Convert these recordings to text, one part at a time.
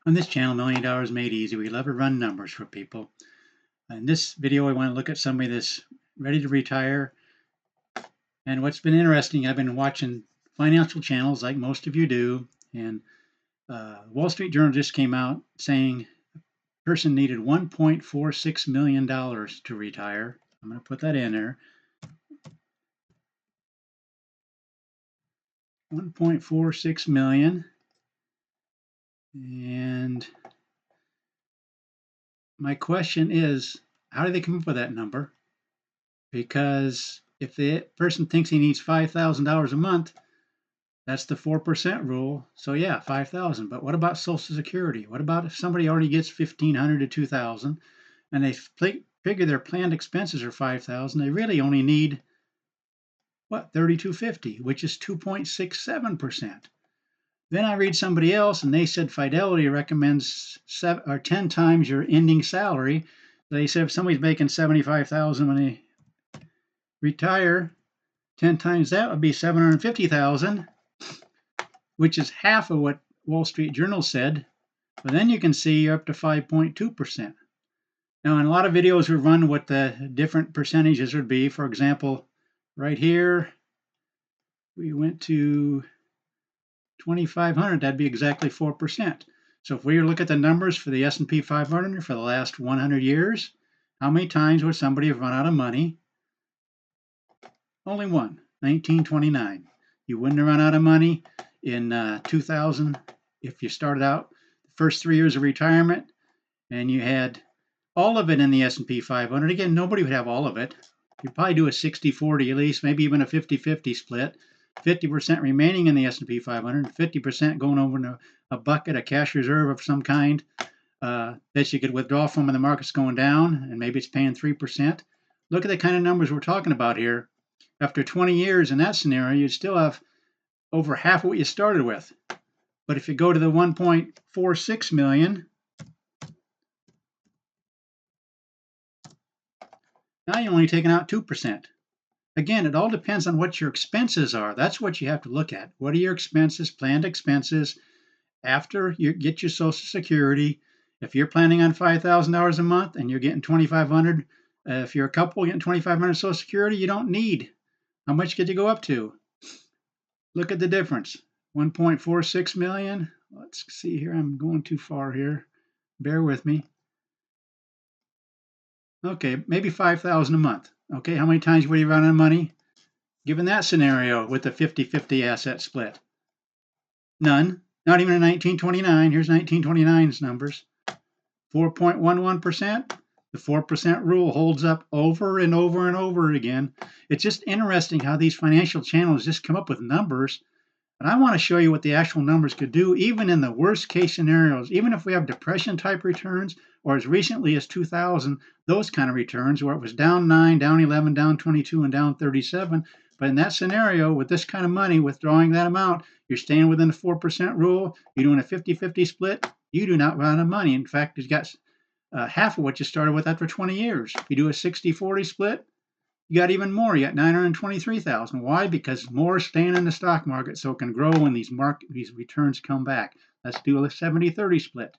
On this channel, $1 Million Made Easy, we love to run numbers for people. In this video, I want to look at somebody that's ready to retire. And what's been interesting, I've been watching financial channels like most of you do. And Wall Street Journal just came out saying a person needed $1.46 million to retire. I'm going to put that in there. 1.46 million. And my question is, how did they come up with that number? Because if the person thinks he needs $5,000 a month, that's the 4% rule. So yeah, 5,000. But what about Social Security? What about if somebody already gets 1,500 to 2,000 and they figure their planned expenses are 5,000? They really only need what, 3,250, which is 2.67%. Then I read somebody else, and they said Fidelity recommends 10 times your ending salary. They said if somebody's making 75,000 when they retire, 10 times that would be 750,000, which is half of what Wall Street Journal said. But then you can see you're up to 5.2%. Now, in a lot of videos, we run what the different percentages would be. For example, right here, we went to 2,500. That'd be exactly 4%. So if we look at the numbers for the S&P 500 for the last 100 years, how many times would somebody have run out of money? Only one, 1929. You wouldn't have run out of money in 2000 if you started out the first 3 years of retirement and you had all of it in the S&P 500. Again, nobody would have all of it. You'd probably do a 60-40 at least, maybe even a 50-50 split. 50% remaining in the S&P 500, 50% going over into a bucket, a cash reserve of some kind that you could withdraw from when the market's going down, and maybe it's paying 3%. Look at the kind of numbers we're talking about here. After 20 years in that scenario, you'd still have over half of what you started with. But if you go to the 1.46 million, now you're only taking out 2%. Again, it all depends on what your expenses are. That's what you have to look at. What are your expenses, planned expenses, after you get your Social Security? If you're planning on $5,000 a month and you're getting $2,500, if you're a couple getting $2,500 Social Security, you don't need. How much could you go up to? Look at the difference. 1.46 million. Let's see here. I'm going too far here. Bear with me. Okay, maybe 5,000 a month. Okay, how many times would you run out of money? Given that scenario with the 50-50 asset split? None. Not even in 1929. Here's 1929's numbers. 4.11%. The 4% rule holds up over and over and over again. It's just interesting how these financial channels just come up with numbers. And I want to show you what the actual numbers could do, even in the worst case scenarios, even if we have depression type returns, or as recently as 2000, those kind of returns where it was down 9, down 11, down 22, and down 37. But in that scenario, with this kind of money, withdrawing that amount, you're staying within the 4% rule, you're doing a 50-50 split, you do not run out of money. In fact, you've got half of what you started with after 20 years. If you do a 60-40 split, you got even more. You got 923,000. Why? Because more staying in the stock market so it can grow when these returns come back. Let's do a 70-30 split.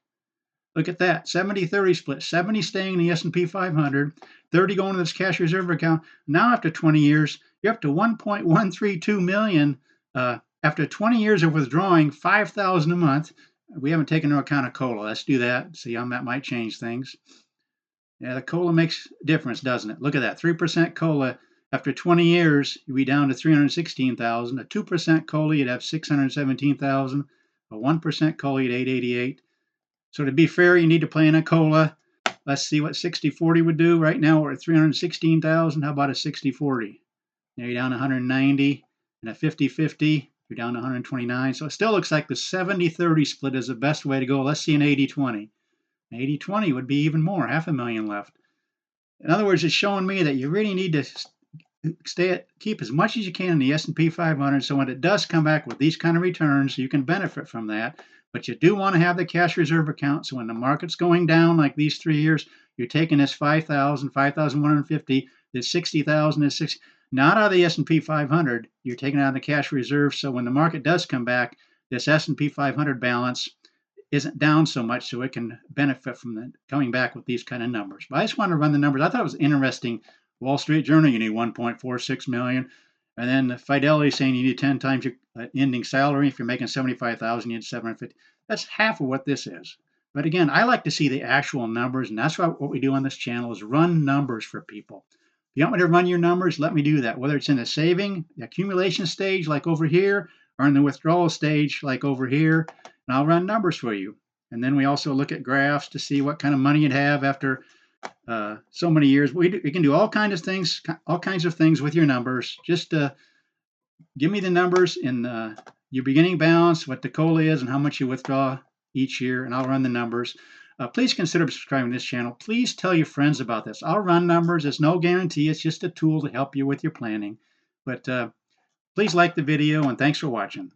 Look at that, 70-30 split. 70 staying in the S&P 500, 30 going to this cash reserve account. Now after 20 years, you're up to 1.132 million. After 20 years of withdrawing 5,000 a month, we haven't taken into account a COLA. Let's do that. See how that might change things. Yeah, the COLA makes a difference, doesn't it? Look at that, 3% COLA. After 20 years, you'd be down to 316,000. A 2% COLA, you'd have 617,000. A 1% COLA, you'd 888. So to be fair, you need to play in a COLA. Let's see what 60-40 would do. Right now, we're at 316,000. How about a 60-40? Now you're down to 190. And a 50-50, you're down to 129. So it still looks like the 70-30 split is the best way to go. Let's see an 80-20. 80-20 would be even more, 500,000 left. In other words, it's showing me that you really need to keep as much as you can in the S&P 500, so when it does come back with these kind of returns, you can benefit from that. But you do want to have the cash reserve account, so when the market's going down like these 3 years, you're taking this 5,000, 5,150, this 60,000 is 60, not out of the S&P 500. You're taking out of the cash reserve, so when the market does come back, this S&P 500 balance isn't down so much, so it can benefit from coming back with these kind of numbers. But I just want to run the numbers. I thought it was interesting. Wall Street Journal, you need 1.46 million, and then Fidelity saying you need 10 times your ending salary. If you're making 75,000, you need 750. That's half of what this is. But again, I like to see the actual numbers, and that's what we do on this channel is run numbers for people. If you want me to run your numbers, let me do that. Whether it's in the saving, the accumulation stage, like over here, or in the withdrawal stage, like over here, and I'll run numbers for you. And then we also look at graphs to see what kind of money you'd have after so many years. We can do all kinds of things with your numbers. Just give me the numbers in your beginning balance, what the COLA is, and how much you withdraw each year, and I'll run the numbers. Please consider subscribing to this channel. Please tell your friends about this. I'll run numbers. It's no guarantee. It's just a tool to help you with your planning. But please like the video, and thanks for watching.